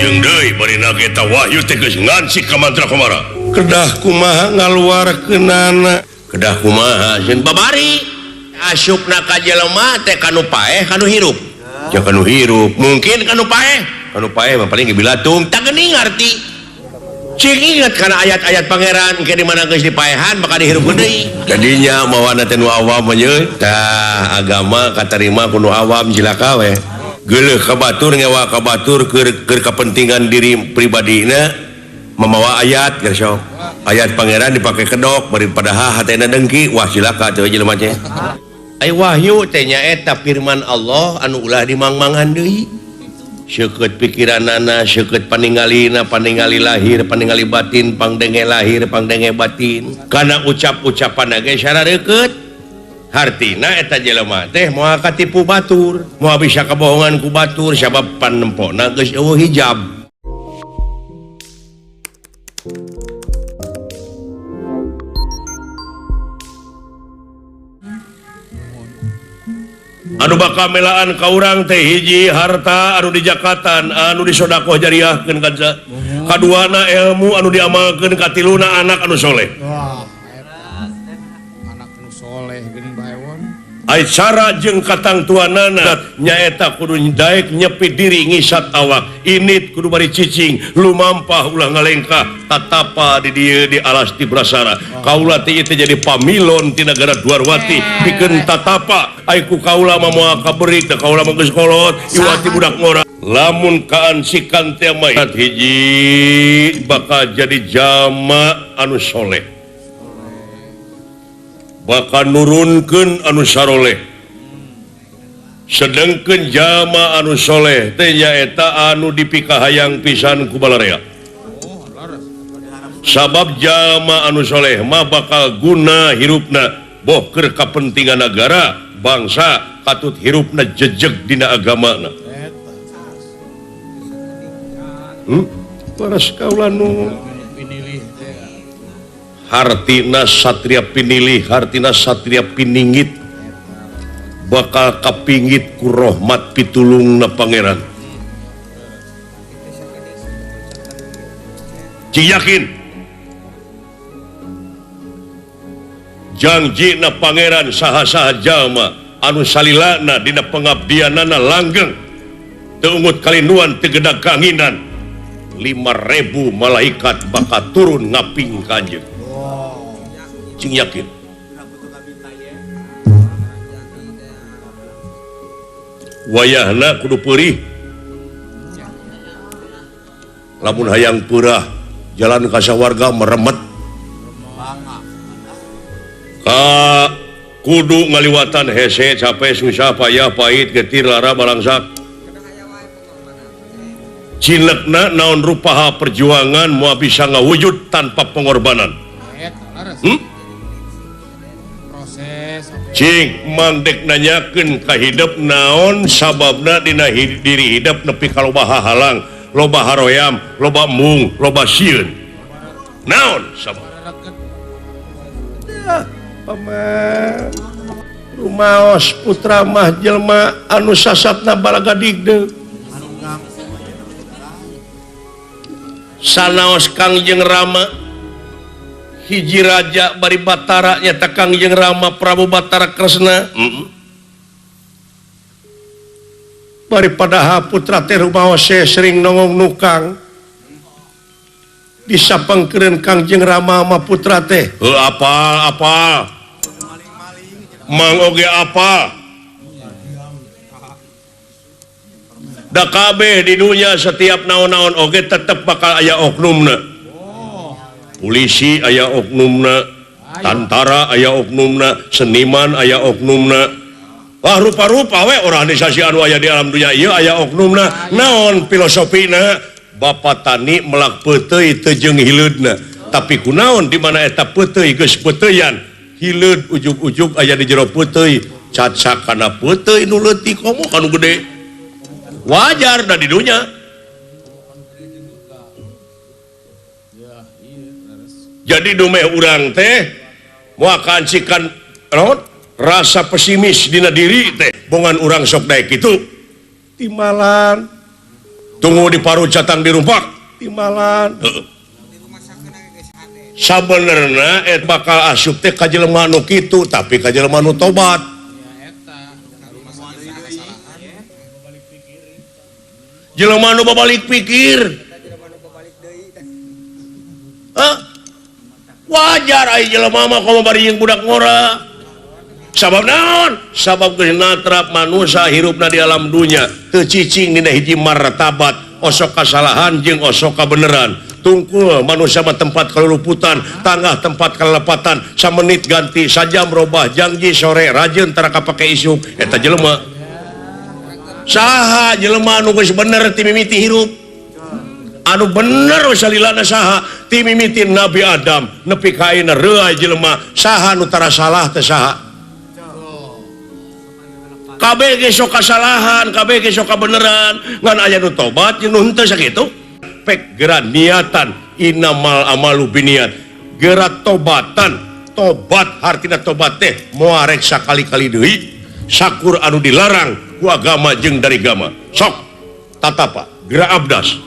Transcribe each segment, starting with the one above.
jeung deui barina eta wahyu teh geus ngansik ka mantra kumara. Kedah kumaha ngaluarkeunana? Kedah kumaha jeung babari asupna ka jelema teh kanu paeh kanu hirup. Ya kanu hirup, mungkin kanu paeh. Kanu paeh mah paling bilatung tah geuning ngarti. Cing ingat kana ayat-ayat pangeran ke di mana geus dipaehan maka dihirup deui. Jadinya mawana teh nu awam mah tah agama katarima kudu awam jilaka we. Geuleuh ka batur ngewa ka batur keur kepentingan diri pribadina memawa ayat geus sok. Ayat pangeran dipake kedok bari padahal hatena dengki wah cilaka teh jelema teh. Ai wahyu teh nyaeta firman Allah anu ulah dimangmangan deui. Seukeut pikiranana, seukeut paningalina, paningali lahir, paningali batin, pangdenge lahir, pangdenge batin. Kana ucap-ucapan ge sarareukeut. Hartina eta jelema teh moal katipu batur, moal bisa kabohongan ku batur sabab panempona geus eueuh hijab. Anu bakal melaan ka urang teh hiji harta anu dijakatan anu disodakoh jariahkeun kanca. Kaduana ilmu anu diamalkeun, katiluna anak anu soleh. Wah, anak anu soleh geuning baewon. Ai cara jeung katang tuanana nyaeta kudu daek nyepi diri ngisat awak, init kudu bari cicing, lumampah ulah ngalengkah tatapa di dieu di alas ti brasara. Kaula teh ieu jadi pamilon ti nagara Dwarwati pikeun tatapa ai ku kaula mah moal kaberik da kaula mah geus kolot iwati budak ngora. Lamun kaansikan teh mah hiji bakal jadi jama anu soleh. Bakal nurunkeun anu saroleh. Sedengkeun jama anu soleh teh nyaeta anu dipikahayang pisan ku balarea. Sabab jama anu soleh mah bakal guna hirupna boh keur kapentingan negara, bangsa, katut hirupna jejeg dina agamana. Paras kaula nu hartina satria pinilih, hartina satria piningit, bakal kapingit ku rahmat pitulungna pangeran. Cing yakin jangjina pangeran saha-saha jalma anu salilana dina pengabdianana langgeng teu ungut kalinuan teu gedag kanginan 5.000 malaikat bakal turun ngaping kanjeun. Cing yakin wayahna kudu peurih. Lamun hayang peurah jalan ka sawarga meremet ka kudu ngaliwatan hese capek susah payah pahit getir lara balangsak. Cilekna naon rupaha perjuangan moal bisa ngawujud tanpa pengorbanan. Cing mandek nanyakeun ka hidup naon sababna dina diri hidup nepi ka loba hahalang, loba haroyam, loba mung, loba sieun. Naon sabab? Paman rumaos putra mah jelema anu sasatna balaga digdeug. Sanaos Kangjeng Rama hiji raja bari Batara nyata Kangjeng Rama Prabu Batara Kresna. Bari padaha putra teh rumaos sering nongong nukang disapengkeun Kangjeng Rama ma putra teh. Apa? Mang oge apa? Da kabeh di dunia setiap naon-naon oge tetep bakal aya oknumna. Polisi aya oknumna, tentara aya oknumna, seniman aya oknumna. Wah rupa-rupa we organisasi anu aya di alam dunia ieu aya oknumna. Naon filosofina? Bapa tani melak peuteuy teu jeung hileudna. Tapi kunaon di mana eta peuteuy geus peuteuyan, hileud ujug-ujug aya di jero peuteuy, cacak kana peuteuy nu leutik komo kanu gede. Wajar dah di dunia. Jadi dumeh urang teh moal kancikan rasa pesimis dina diri teh bongan urang sok daek kitu Timalan tunggu di paru catang di rumpak timbalan sabenerna bakal asup teh ka jelema nu kitu tapi ka jelema nu tobat jelema nu babalik pikir wajar ai jelema mah komo bari jeung budak ngora sabab naon sabab geus natrap manusia hirupna di alam dunya teu cicing dina hiji martabat osok kasalahan jeung osok kabeneran tungkul manusia mah tempat keluluputan tangah tempat kelepatan samenit ganti sajam robah janji sore rajin tara kapake isuk eta jelema saha jelema anu geus bener ti mimiti hirup anu bener salilana saha ti mimiti Nabi Adam nepi ka ayeuna reuah jelema saha nu tara salah teh saha kabeh ge sok kasalahan kabeh ge sok kabeneran ngan aya nu tobat jeung nu henteu sakitu pek gerak niatan inamal amalu biniat gerak tobatan tobat hartina tobat teh moal rek sakali-kali deui sakur anu dilarang ku agama jeung dari agama sok tatapa gerak abdas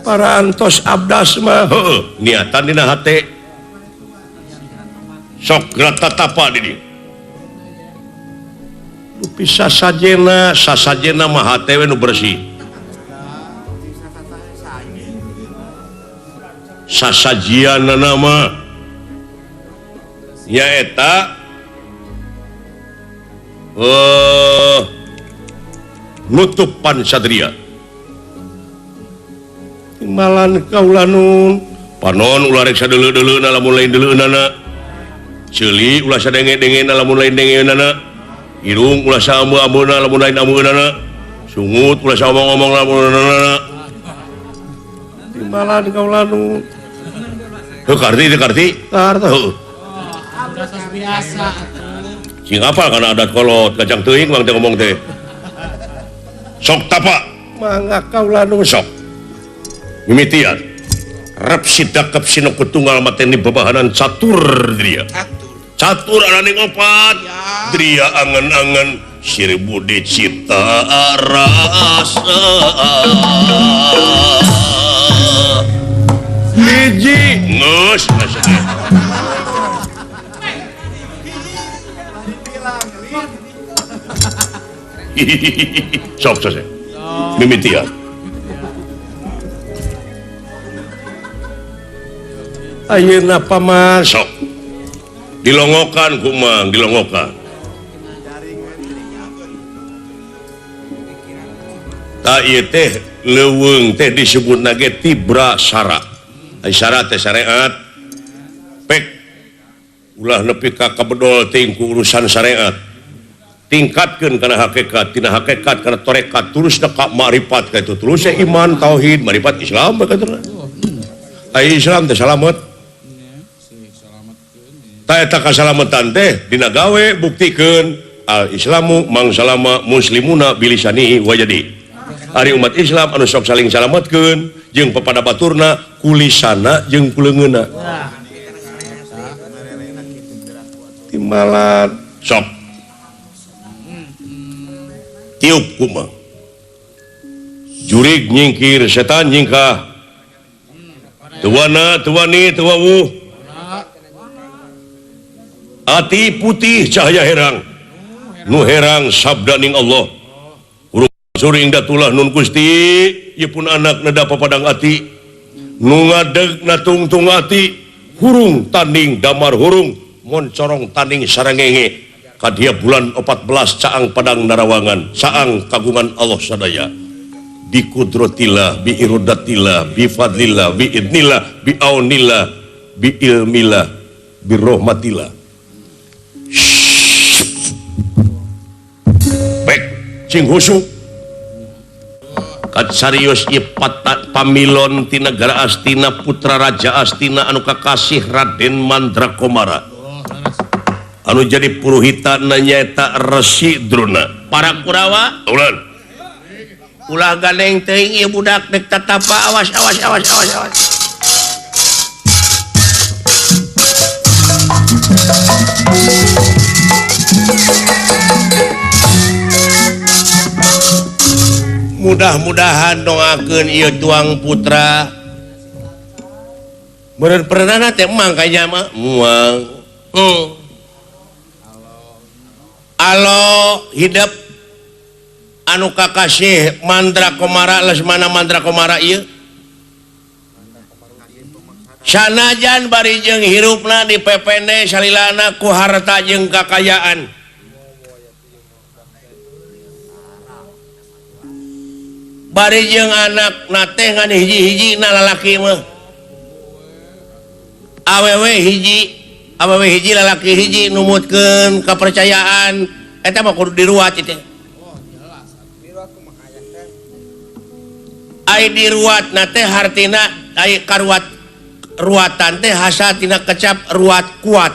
parantos abdas mah heueuh niatan dina hate sok gerak tatapa di dieu bisa sasajena mah hate we nu bersih sasajian nama nyaeta nutupan sadria timbalan kaulanun panon ulah rek sadeuleu-deuleuna lamun lain deuleunana ceuli ulah sadenge-dengena lamun lain dengeunana irung ulah saambu-ambuna lamun lain ambeunana sungut ulah saomong-omong lamun lamunana timbalan kaulanun karti biasa sing apal karena adat kolot kacang teuing bang teh ngomong teh sok tapa mangga kaulanun sok mimitian rep sidakep sinok tunggal mateni bebahanan catur dia catur anane ngopat dia angen-angen seribu dicipta rasa hiji ngeus sok sose mimitian ayeuna paman sok dilongokan kumang dilongokan ta ieu teh leuweung teh disebutna ge tibra syara syarat teh syariat pek ulah nepi ka kabedol ting ku urusan syariat tingkatkeun kana hakikat tina hakikat kana tarekat terusna ka makrifat ka itu terusnya iman tauhid makrifat Islam bakatuna ai Islam teh salamet ta eta kasalamatan teh dina gawe buktikeun al islamu mang salama muslimuna bilisanihi wa jadi ari umat Islam anu sok saling salametkeun jeung pepada baturna kulisana jeung kuleungeuna timbalan sok tiup kumaha jurig nyingkir setan nyingkah tuwana tuwani tuwawu ati putih cahaya herang nu herang sabda ning Allah suring datulah nun Gusti ieu pun anak neda papadang ati nu ngadeg natungtung ati hurung tanding damar hurung moncorong tanding sarangenge kadia bulan 14 caang padang narawangan saang kagungan Allah sadaya bi qudratillah bi iradatillah bi fadlillah bi idnillah bi aunillah bi ilmillah bi rahmatillah baik cing husuk kat serius ieu pamilon ti negara Astina putra raja Astina anu kakasih Raden Mandrakomara anu jadi puruhitana nyaeta Resi Drona para Kurawa ulah gandeng teuing ieu budak dek tatapa awas mudah-mudahan doakeun ieu tuang putra beureun pernah teh emang kayaknya mah muang alo hidup anu kakasih Mandra Komara Lesmana Mandra Komara ieu sanajan bari jeung hirupna di PPN salilana ku harta jeung kakayaan bari jeung anak nate ngan hiji-hiji na lalaki mah awewe hiji lalaki hiji numutkeun kepercayaan eta mah kudu diruat itu ai diruat nate hartina ai karuat ruatan teh hasatina kecap ruat kuat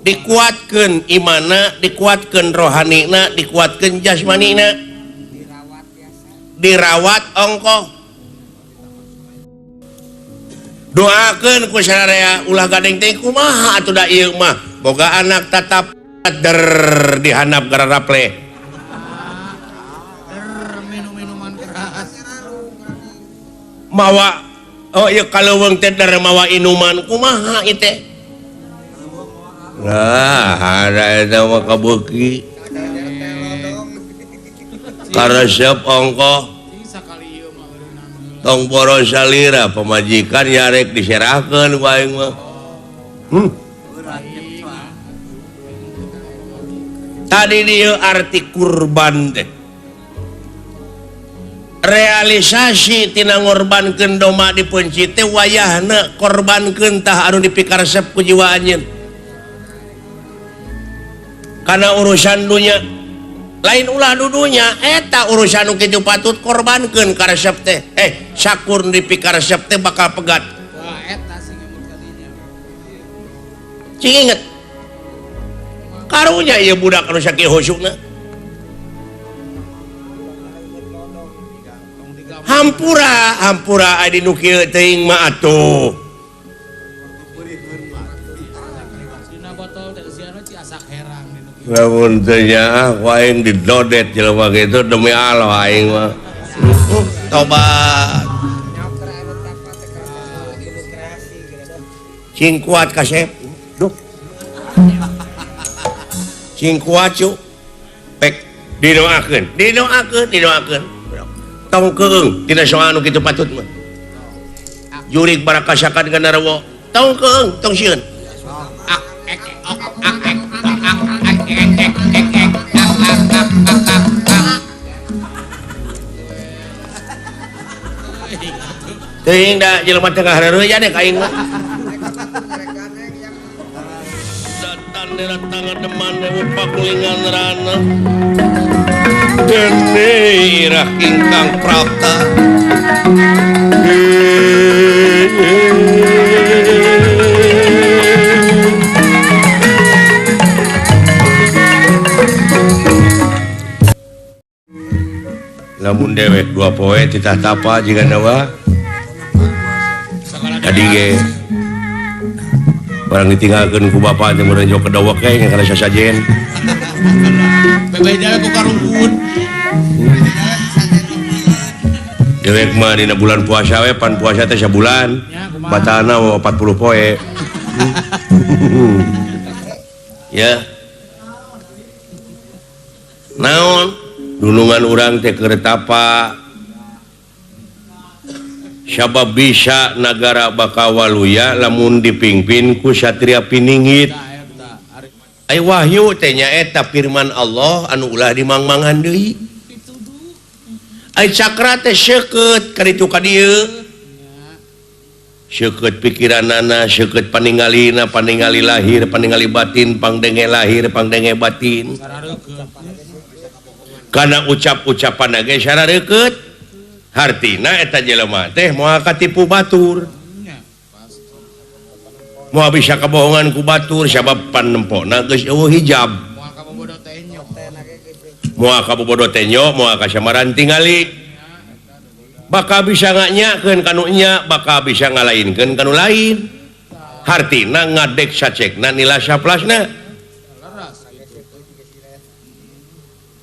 dikuatkeun imana dikuatkeun rohanina dikuatkeun jasmanina dirawat ongko doakeun ku sararea ulah gadeng teh kumaha atuh da ieu mah boga anak tatap der dihandap gararaple minum-minuman keras mawa oh iya kaleuweung teh der mawa inuman kumaha ieu teh nah ada eta mah kabeuki karesep ongko tong boros salira pemajikan yarek diserahkeun ku aing mah tadi dieu arti kurban teh realisasi tina ngorbankeun doma di peunci teh wayahna korbankeun tah anu dipikaresep ku jiwa anjeun kana urusan dunya lain ulah dudunya eta urusan nu kitu patut korbankeun karesep teh sakur dipikaresep teh bakal pegat wah eta sing emut kadinya cing inget karunya ieu budak anu sakieu husukna hampura adi nu kieu teuing mah atuh dina botol teh siana ci asak herang dinu kieu lamun teh nya ku aing didodet jelema kitu demi Allah aing mah tobat cing kuat kasep duh cing kuat cu pek didoakeun tong keung tina soal anu kitu patut mah jurig barakasakan ganarawo tong keung tong sieun teuing da jelema tengah hareureja deh ka aing mah datan dera tangan deman dewe pakulingan rana dene irah ingkang prapta lamun dewek dua poe titah tapa jika nawa tadi ge barang ditinggalkeun ku bapa teh meureun jok kedawek ge kana sasajen bebeda ku karungkun dewek mah dina bulan puasa we pan puasa teh sabulan batana 40 poe ya naon dunungan urang teh keur tapa sabab bisa nagara Bakawaluya lamun dipingpin ku satria piningit ai wahyu teh nya eta firman Allah anu ulah dimangmangan deui ai cakra teh seukeut kaditu ka dieu seukeut pikiranana seukeut paningalina paningali lahir paningali batin pangdenge lahir pangdenge batin karena ucap-ucapan ge sarareukeut hartina eta jelema teh moal katipu batur moal bisa kabohongan ku batur sabab panempona geus eueuh hijab moal kabobodo teh nya moal kasamaran tingali bakal bisa nganyakeun kanu nya bakal bisa ngalainkeun kanu lain hartina ngadek sacekna nila saplasna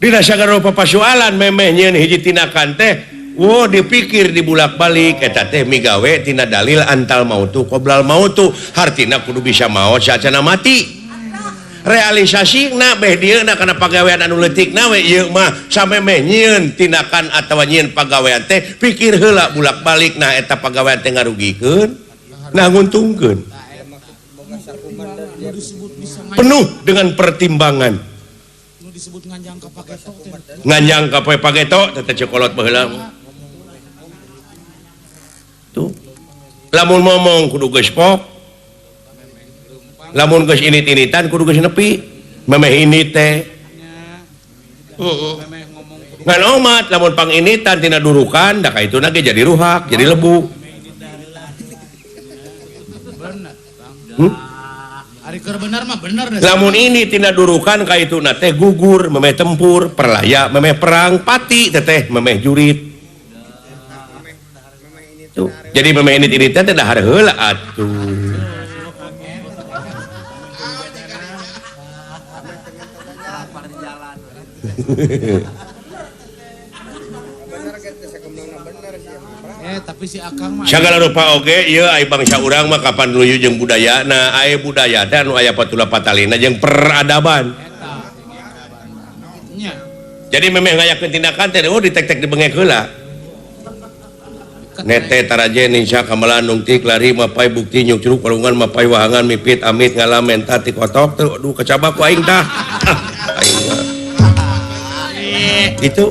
dina sagala papasualan memeh nyeun hiji tinakan teh dipikir dibulak-balik eta teh migawe tina dalil antal mautu qoblal mautu hartina kudu bisa maot saacana mati realisasina beh dieuna kana pagawean anu leutikna we ieu mah samemeh nyieun tinakan atawa nyieun pagawean teh pikir heula bulak-balik nah eta pagawean teh ngarugikeun nah nguntungkeun penuh dengan pertimbangan disebut nganjang ka pageto nganjang ka pageto teh cekolot baheula tuh lamun ngomong kudu geus pok lamun geus init-initan kudu geus nepi memeh ini teh ngan omat lamun pang initan tina durukan da kaituna ge jadi ruhak jadi lebu ari keur bener mah bener lamun ini tina durukan kaituna teh gugur memeh tempur perlaya memeh perang pati teteh memeh jurit tuh jadi memeh ini teh dahar heula atuh tapi si Akang mah sagala rupa oge ieu aya bangsa urang mah kapan nuju jeung budayana aya budaya teh anu aya patula patalina jeung peradaban jadi memeh ngayakeun tindakan teh ditek-tek dibengek heula nete taraje ninja kamalanung tik lari mapai bukti nyuk curug walungan mapai wahangan mipit amit ngalamen tati kotok tuh aduh kecaba ku aing tah aing itu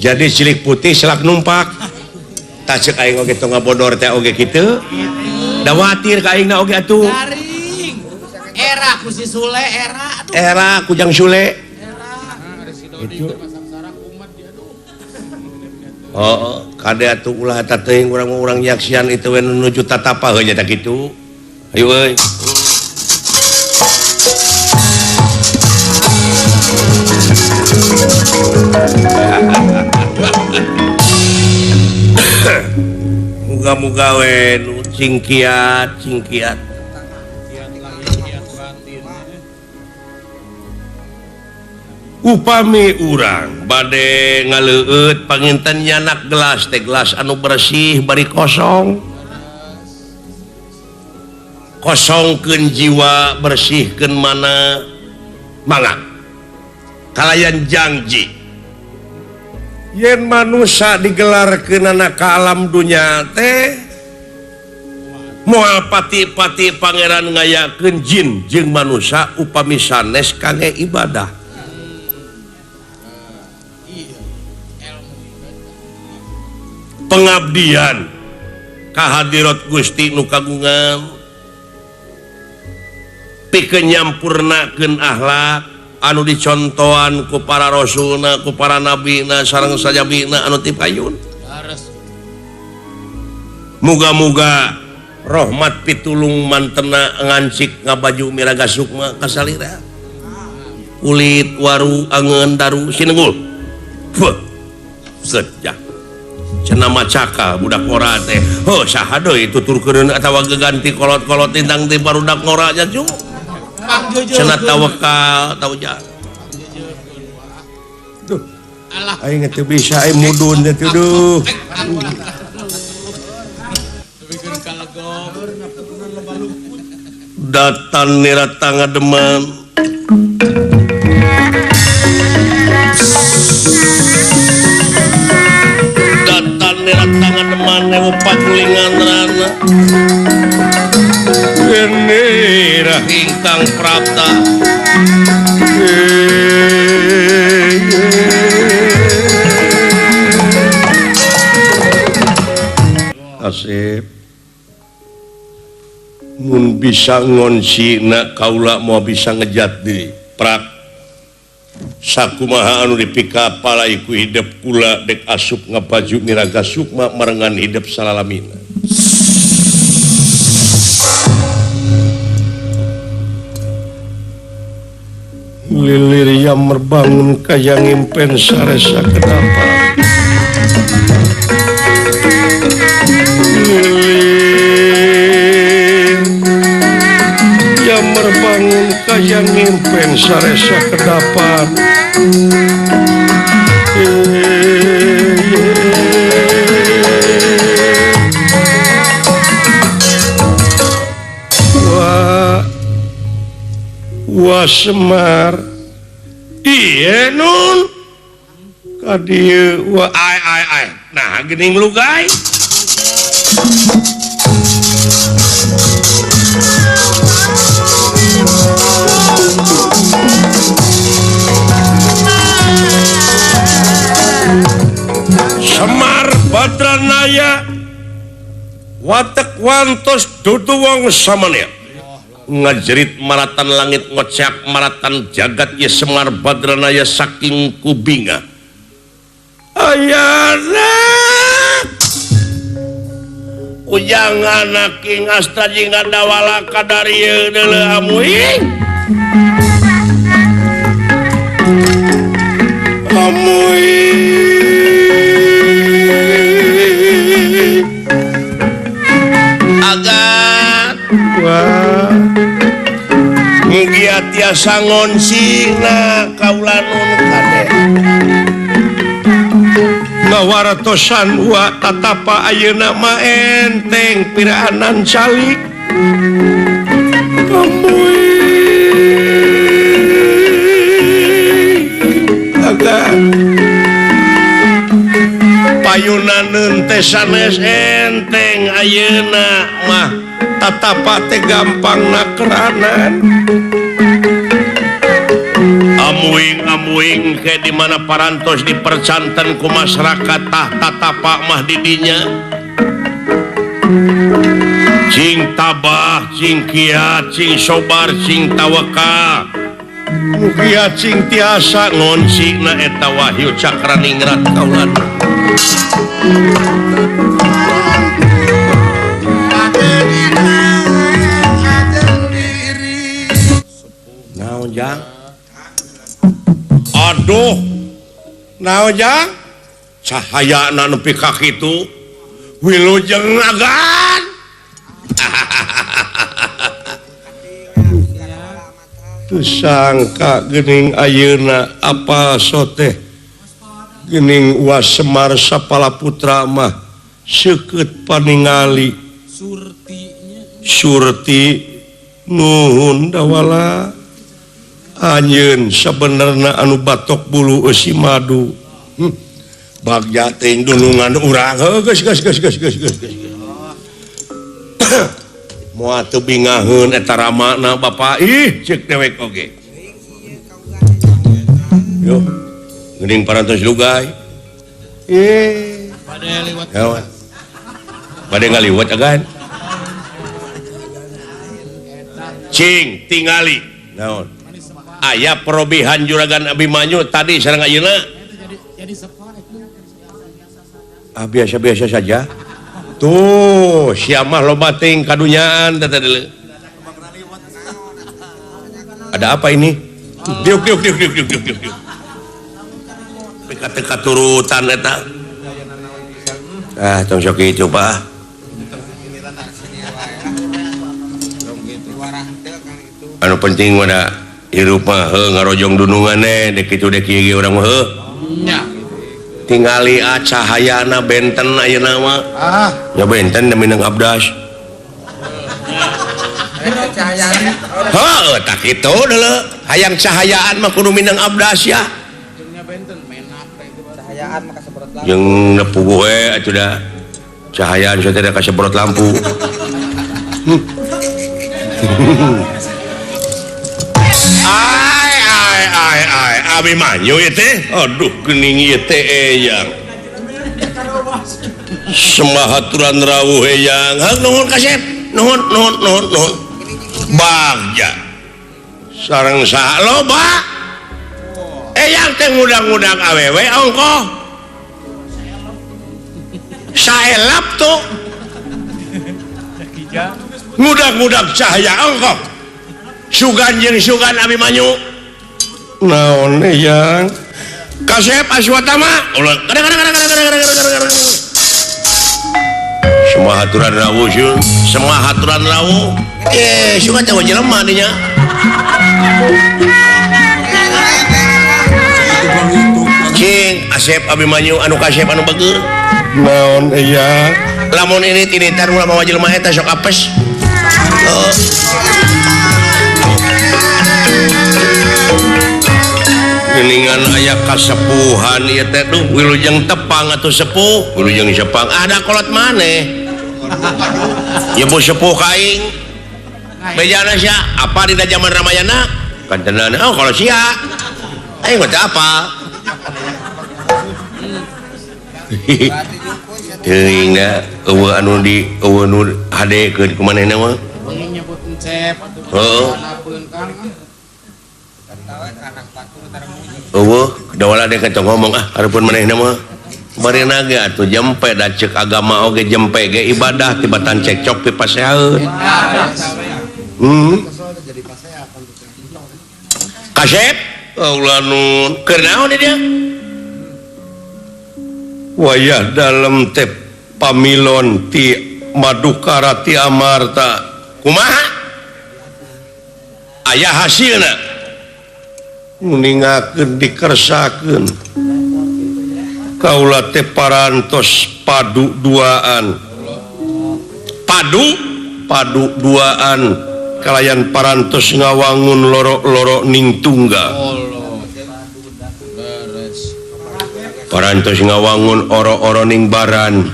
jadi cilik putih selak numpak tak cek aing oge tong ngabodor teh oge kitu dawatir ka aingna oge atuh garing era ku si Sule era aduh era kujang Sule itu oh kade atuh ulah eta teuing urang-urang yaksian itu we nuju tatapa heula nya kitu ayo euy muga-muga we nu cingkiat upami urang bade ngaleueut panginten nyanak gelas teh gelas anu bersih bari kosongkeun jiwa bersihkeun mana mangga kalayan janji yen manusia digelarkeun anak ka alam dunya teh moal pati-pati pangeran ngayakeun jin jeung manusia upami sanes kangge ibadah pengabdian ka hadirat Gusti nu kagungan pikeun nyampurnakeun akhlak anu dicontohan ku para rasulna ku para nabina sareng sajabina anu ti payun muga-muga rahmat pitulung mantena ngancik ngabaju miraga sukma kasalira kulit waru angeun daru sinenggul sejak cenah macaka budak ngora teh saha deui tuturkeun atawa geganti kolot-kolot tintang ti barudak ngora nya cu cenah tawakal tauja duh aing teu bisa aing mudun teh duh datan nirata ngademan datan nirata ngademan neupak linganrana genera ingkang prapta asep mun bisa ngonsina kaula mau bisa ngejat di prak sakumaha anu dipika palai ku hidup kula dek asup ngabaju miraga sukma marengan hidup salalamina lilir yang merbangun kayang impen saresa kenapa lilir kajang ngimpen saresa kedapan. Wah Semar iya nun kadieu wah ai nah geuning lugay Semar Badranaya watek wantos dudu wong samana ngajerit maratan langit ngocak maratan jagat ya Semar Badranaya saking kubinga ayana ujang anak king asta jingan dawala kadarieu deuleu amuing agat wah mugi tiasa ngonsina kaula nun kade ngawartosan wa tatapa ayeuna mah enteng piraanan calik agak payunaneun teh sanes enteng ayeuna mah tatapa teh gampangna keranan amuing ke di mana parantos dipercanten ku masyarakat tah tatapa mah didinya cing tabah cing kiat cing sobar cing tawakal mugia cing tiasa ngonsina eta wahyu cakraningrat kaulan naon jang aduh naon jang cahayana nepi ka kitu wilujeng agan sangka geuning ayeuna apa soteh geuning was Semar Sapala Putra mah seukeut paningali surti nuhun dawala anjeun sabenerna anu batok bulu eusi madu bagja teh dunungan urang geus moal teu bingaheun eta ramana Bapak ih ceuk dewek oge yo geuning parantos lugay Bade liwat bade ngaliwat agan cing tingali naon aya perobihan juragan Abimanyu tadi sareng ayeuna jadi sepa biasa-biasa saja tuh siamah loba ting kadunyaan tadi ada apa ini diuk teka turutan eta tong sok kitu Pak anu penting mana hirup mah ngarojong dunungannya dek itu dek ieu urang mah tingali cahayana benten ayeuna mah ya benten da minang abdas heuh tak kitu deuleu hayang cahayaan mah kudu minang abdas ya cahayaan mah kasebrot lampu jeung nepuguh we atuh da cahayaan teh da kasebrot lampu ai Abimanyu ieu teh aduh geuning ieu teh eyang semahaturan rawuh eyang heug nuhun kasep nuhun bagja sareng saha loba eyang teh ngudang-ngudang awewe ongkoh saelap tuh ngudang-ngudang cahaya ongkoh sugan jeung sugan Abimanyu naon yang kasep aswatama ulah semahaturan rawuh semahaturan rawuh sugan teh jelema dinya Cing Asep Abimanyu anu kasep anu bageur naon iya lamun ini tinitan ulah mau jelema eta sok apes. Geningan aya kasepuhan ieu teh duh wilujeng tepang atuh sepuh wilujeng sepang ada kolot maneh ya bos sepuh kaing bejana sia apa dina zaman Ramayana kantenan oh kalau sia aing mah teu apa teuing da eueuh anu di eueuh nu hadekeun ku manehna mah Ini nyebut encep. heeh Napeun Kang. eueuh dawala dek tong ngomong hareupeun manehna mah bari nage atuh jempe da ceuk agama oge jempe ge ibadah tibatan cekcok pi pasehaeun kasep Allah nun keur naon dia wayah dalam teh pamilon ti Madukara ti Amarta kumaha aya hasilna ningakeun dikersakeun kaula teh parantos padu duaan padu duaan kalayan parantos ngawangun loro-loro ning tunggal parantos ngawangun oro-oro ning baran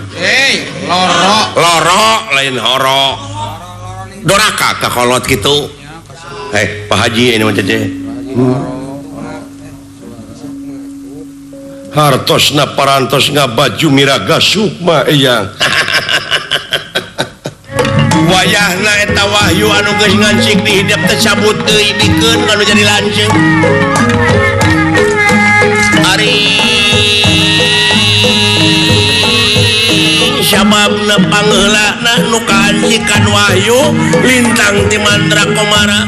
loro lain horo doraka kakolot gitu Pak Haji ini macam hartosna parantos ngabaju miraga sukma eyang wayahna eta wahyu anu geus ngancik di hidup tersabut teuing dikeun anu jadi lanceuk ari sababna pangeulana nu kancikan wahyu lintang ti Mandrakomara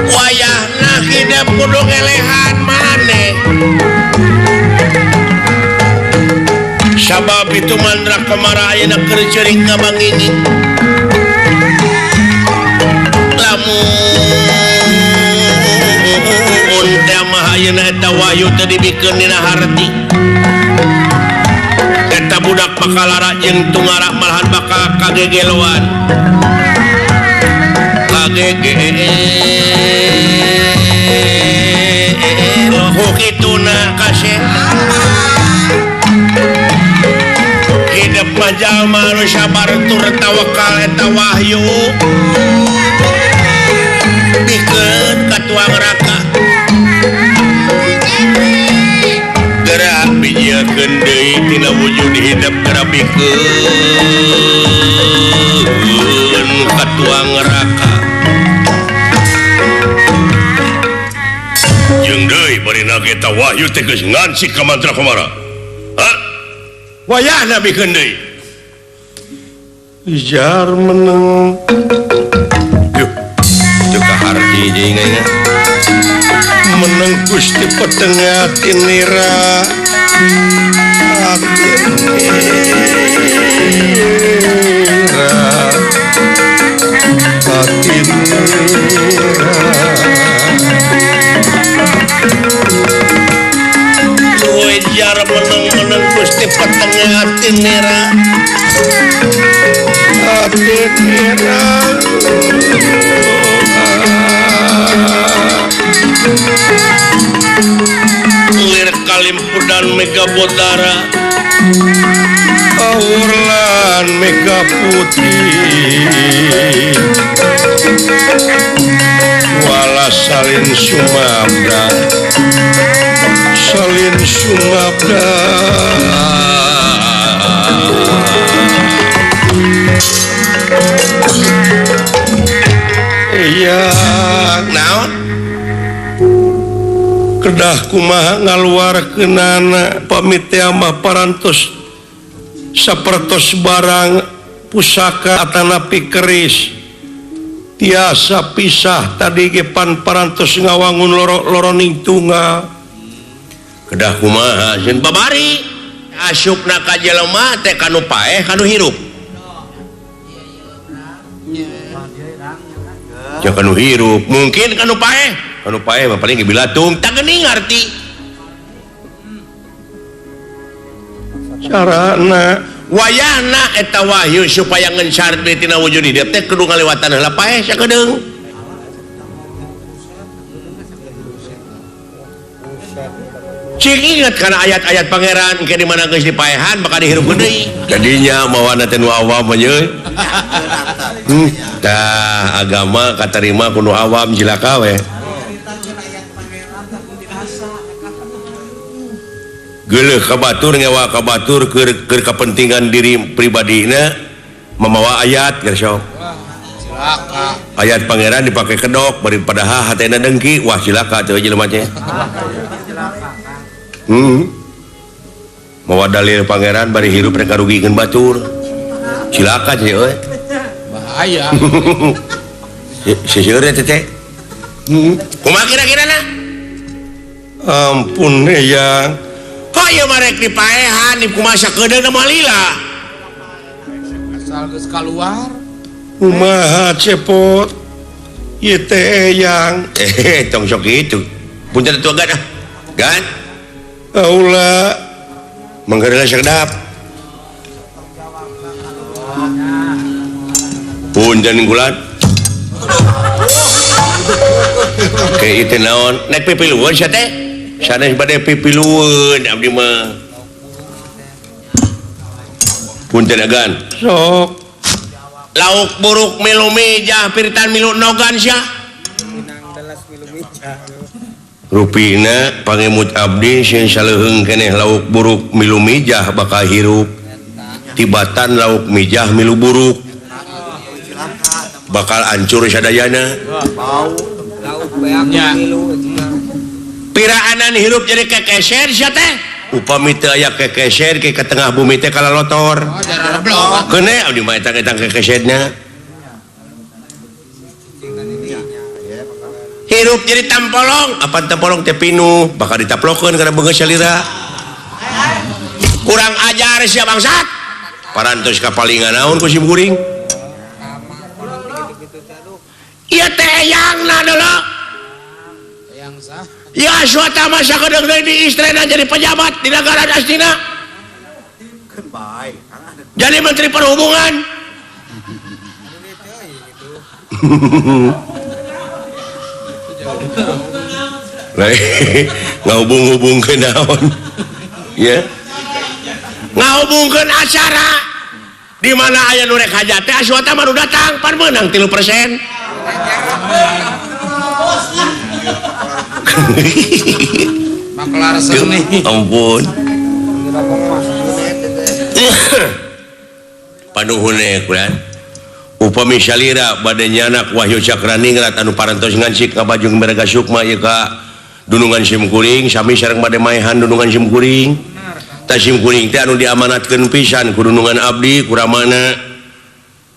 wayahna hidup kudu ngelehan maneh sabab itu Mandrakomara ayeuna keur ceuring ka banginging lamun teh mah ayeuna eta wahyu teu dibikeun dina harti eta budak pakalara jeung tungara malahan bakal kagegeloan loh kituna kasih hidup jalma anu sabar tur tawakal eta wahyu pikeun ka tuang neraka gerak bijiekeun deui tina wujud hidup gerak pikeun ka tuang neraka jeung deui bari nage eta wahyu teh geus ngansik ka Mandrakomara wayahna bikeun deui jar meneng yuh teu kaharti jeung ingat meneng Gusti petengah tinira jar meneng Gusti petengah tinira lir kalimpudan mega bodara awurlan mega putih wala salin sumabda iya naon kedah kumaha ngaluarkeunana pamit teh mah parantos sapertos barang pusaka atanapi keris tiasa pisah tadi ge pan parantos ngawangun loro ning tunggal kedah kumaha jeung babari asupna ka jelema teh kanu paeh kanu hirup Yang kanu hirup mungkin kanu paeh mah paling bilatung tak geuning arti carana wayahna eta wahyu supaya ngencar di tina wujud hidup teh kudu ngaliwatan heula paeh sakedeung cing ingat kana ayat-ayat pangeran ke di mana geus dipaehan bakal dihirup deui jadinya mawana teh nu awam nya tah agama katarima kudu awam jilaka we geuleuh kabatur ngewa kabatur keur kepentingan diri pribadina mamawa ayat geus sok Cilaka. ayat pangeran dipake kedok bari padahal hatena dengki wah cilaka teh jelema teh mawa dalil pangeran bari hirup rek karugikeun batur cilaka teh euy Bahaya. seseur teh teh kumaha kira-kira na ampun yang kok ieu marek dipaehan di kumaha sakedeung mah lila Asal geus keluar. kumaha cepot ieu teh yang tong sok gitu punten tua gan gan aula manggeureuh sedap punten gulan kayak itu naon naik pipiluan sia teh sanes bade pipiluan abdi mah punten agan sok lauk buruk milu meja piritan milu nogan sia rupina pangemut abdi sing saleuheung keneh lauk buruk milu mijah bakal hirup tibatan lauk mijah milu buruk bakal hancur sadayana Nya. piraanan hirup jadi kekeser sia teh upami teu aya kekeser ke tengah bumi teh kalalotor Oh, darah blok. keuneu abdi mah eta kekeserna hirup jadi tampolong apa tampolong teh pinuh bakal ditaplokeun karena beungeus salira kurang ajar sia bangsat parantos kapalingan naon ku si buring ieu teh eyangna deuleu Yang sah. ya suata masa kedeung deui di istrena jadi pejabat di negara astina jadi menteri perhubungan ngahubung-hubungkeun naon ya ngahubungkeun acara di mana aya nu rek hajat teh asuata mah nu datang pan meunang 3%. Maklar seni. Ampun panuhune kulan upami salira bade nyanak Wahyu Cakraningrat anu parantos ngancik ka Bajung Meraga Sukma ieu ka Dunungan Simkuring sami sareng bade maehan Dunungan Simkuring ta Simkuring teh anu diamanatkeun pisan ku Dunungan abdi kuramana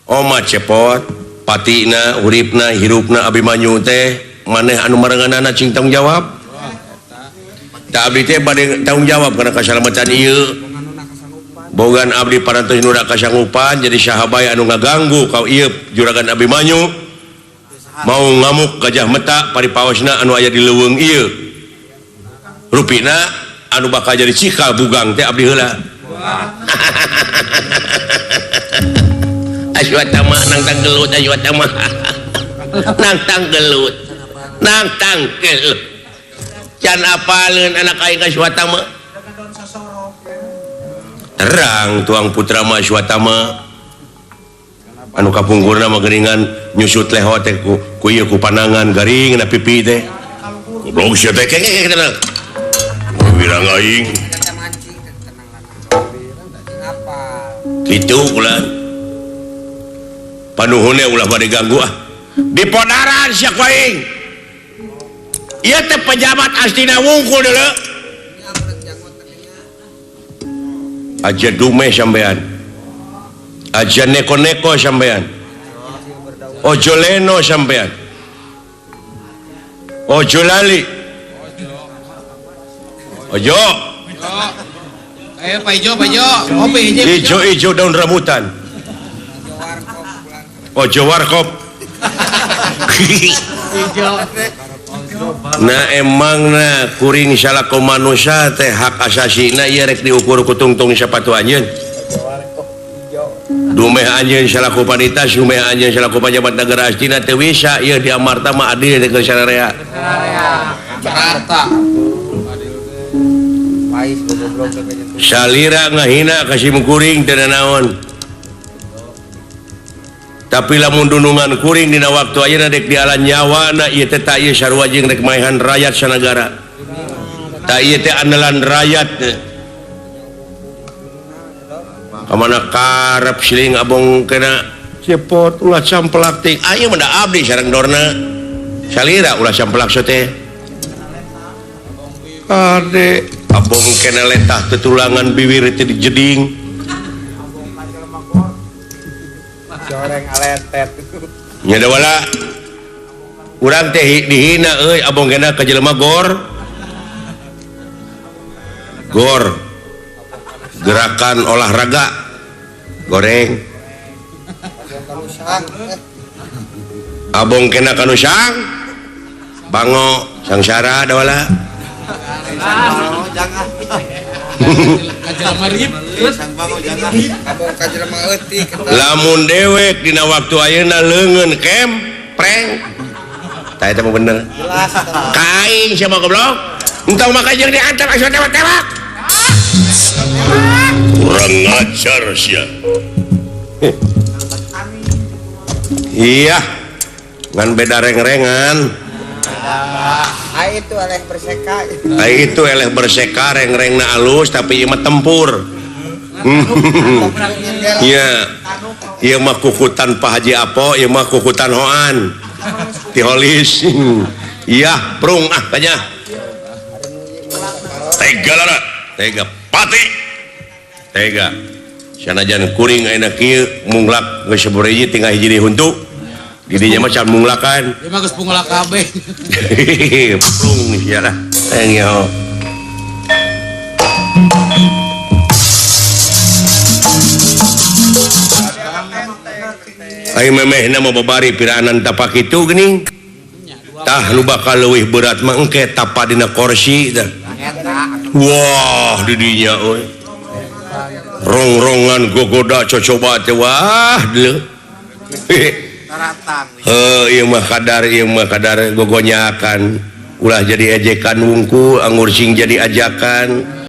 oma cepot patina uripna hirupna Abimanyu teh maneh anu marenganana cing tanggung jawab ta abdi teh bade tanggung jawab kana kasalamatan ieu bogan abdi parantos nu da kasanggupan jadi sahabaya anu ngaganggu ka ieu juragan Abimanyu mau ngamuk Gajah Meta paripaosna anu aya di leuweung ieu rupina anu bakal jadi cikal bugang teh abdi heula aswata mah nang gelut aswata mah nang gelut can apaleun anak aing aswata mah terang tuang putra mah aswata mah anu kapungkurna mah geuningan nyusut leho teh ku ieu ku panangan garing na pipi teh goblok sia teh kengek bilang aing kitu ulah panuhune ulah bade ganggu di podaran sia ku aing ieu teh pejabat astina wungkul deuleu aja dume sampean aja neko-neko sampean ojo leno sampean ojo lali ojo Ayo Pak Ijo, kopi ijo daun rambutan ojo warkop Nah emang nah kuring salaku manusia teh hak asasi na iya rek diukur ku tungtung sepatu anjeun. Dumeh anjeun salaku panitas, dumeh anjeun salaku pejabat negara astina teu bisa ieu di amarta mah adil di sararea. Rata. Salira ngahina ka sim kuring teu naon. Tapi lamun dunungan kuring dina waktu ayeuna dek dialan nyawana ieu teh ta ieu sarua jeung rek maehan rakyat sanagara. Ta ieu teh andalan rakyat. Kamana karep siling abong kena cepot ulah campelak ting. Aya mah da abdi sareng dorna. Salira ulah campelak teh. Ade abong kena letah tetulangan bibir teh dijeding. Goreng aletet. Nya da wala urang teh dihina euy abong kena ka jelema gor gerakan olahraga goreng abong kena kanu sang bango sangsara da wala Jangan. Kajelema rib. Abong kajelema eutik. lamun dewek dina waktu ayeuna leungeun kem preng tah eta mah bener kaing sama goblok entong maka jeung diantar asuh tewak-tewak kurang ngajar sia. iya ngan beda reng-rengan Itu eleh berseka. itu eleh berseka reng-rengna alus tapi ieu mah tempur. Iya ieu mah kukutan Pak Haji Apo ieu mah kukutan hoan tiholis. Iya prung kanya Tega lara. tega pati tega sanajan kuring ayeuna kieu munglak geus sabeur hiji tinggal hiji dihuntu didinya mah can munglakan. Ieu mah geus pungulak kabeh. Prung sia lah engyo ai memehna mah babari piranan tapak kitu geuning tah nu bakal leuwih berat mah engke tapa dina kursi tah. Wah didinya euy rong-rongan gogoda cocoba teh wah deuleu. Ieu mah kadar gogonyakan ulah jadi ejekan wungkul anggur sing jadi ajakan.